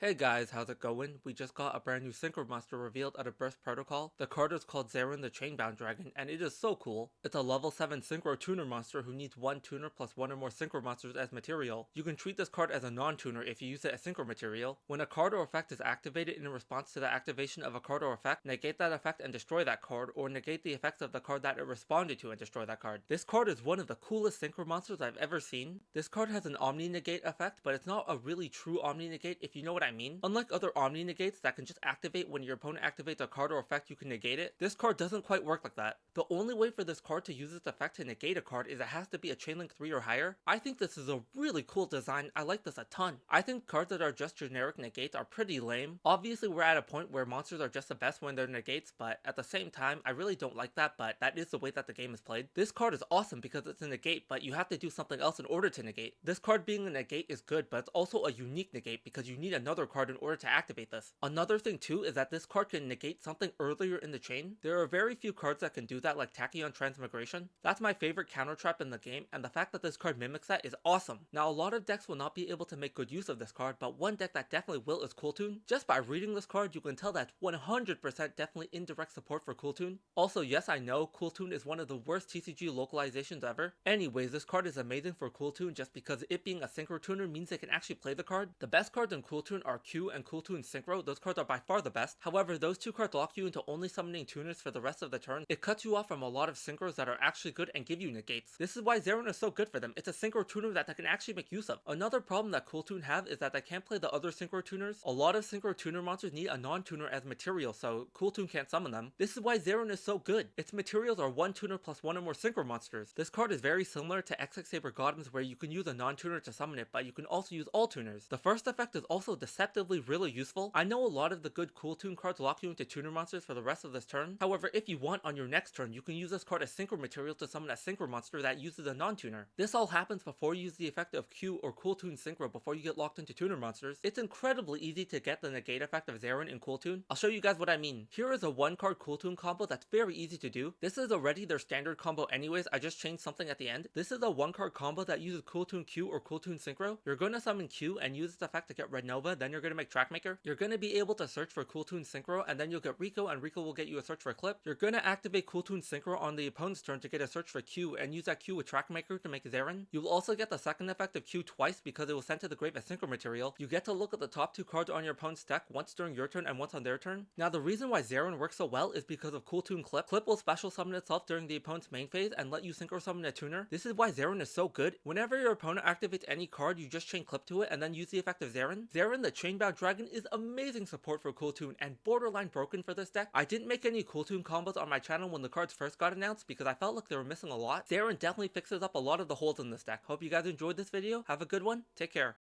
Hey guys, how's it going? We just got a brand new Synchro Monster revealed at a Burst Protocol. The card is called Zaren the Chainbound Dragon, and it is so cool. It's a level 7 Synchro Tuner monster who needs one tuner plus one or more Synchro monsters as material. You can treat this card as a non-tuner if you use it as Synchro material. When a card or effect is activated in response to the activation of a card or effect, negate that effect and destroy that card, or negate the effects of the card that it responded to and destroy that card. This card is one of the coolest Synchro monsters I've ever seen. This card has an Omni Negate effect, but it's not a really true Omni Negate if you know what I mean. Unlike other Omni Negates that can just activate when your opponent activates a card or effect you can negate it, this card doesn't quite work like that. The only way for this card to use its effect to negate a card is it has to be a Chainlink 3 or higher. I think this is a really cool design, I like this a ton. I think cards that are just generic negates are pretty lame. Obviously we're at a point where monsters are just the best when they're negates, but at the same time I really don't like that, but that is the way that the game is played. This card is awesome because it's a negate, but you have to do something else in order to negate. This card being a negate is good, but it's also a unique negate because you need another card in order to activate this. Another thing too is that this card can negate something earlier in the chain. There are very few cards that can do that, like Tachyon Transmigration. That's my favorite counter trap in the game, and the fact that this card mimics that is awesome. Now a lot of decks will not be able to make good use of this card, but one deck that definitely will is Kewl. Just by reading this card you can tell that 100% definitely indirect support for Kewl. Also, yes, I know Kewl is one of the worst TCG localizations ever. Anyways, this card is amazing for Kewl just because it being a synchro tuner means they can actually play the card. The best cards in Kewl are Q and Kewl Synchro. Those cards are by far the best. However, those two cards lock you into only summoning tuners for the rest of the turn. It cuts you off from a lot of synchros that are actually good and give you negates. This is why Zaren is so good for them. It's a synchro tuner that they can actually make use of. Another problem that Kewl have is that they can't play the other synchro tuners. A lot of synchro tuner monsters need a non-tuner as material, so Kewl can't summon them. This is why Zaren is so good. Its materials are one tuner plus one or more synchro monsters. This card is very similar to XX Saber Godems, where you can use a non-tuner to summon it, but you can also use all tuners. The first effect is also deceptively really useful. I know a lot of the good Kewl cards lock you into tuner monsters for the rest of this turn. However, if you want on your next turn, you can use this card as synchro material to summon a synchro monster that uses a non-tuner. This all happens before you use the effect of Q or Kewl synchro before you get locked into tuner monsters. It's incredibly easy to get the negate effect of Zaren in Kewl. I'll show you guys what I mean. Here is a one card Kewl combo that's very easy to do. This is already their standard combo anyways, I just changed something at the end. This is a one card combo that uses Kewl Q or Kewl synchro. You're going to summon Q and use this effect to get Red Nova, then you're going to make Trackmaker. You're going to be able to search for Kewl synchro, and then you'll get Rico, and Rico will get you a search for Clip. You're going to activate Kewl synchro on the opponent's turn to get a search for Q and use that Q with Trackmaker to make Zaren. You'll also get the second effect of Q twice because it was sent to the grave as synchro material. You get to look at the top two cards on your opponent's deck once during your turn and once on their turn. Now the reason why Zaren works so well is because of Kewl Clip. Clip will special summon itself during the opponent's main phase and let you synchro summon a tuner. This is why Zaren is so good. Whenever your opponent activates any card, you just chain Clip to it and then use the effect of Zaren. Zaren the Chainbound Dragon is amazing support for Kewl and borderline broken for this deck. I didn't make any Kewl combos on my channel when the cards first got announced because I felt like they were missing a lot. Zaren definitely fixes up a lot of the holes in this deck. Hope you guys enjoyed this video. Have a good one. Take care.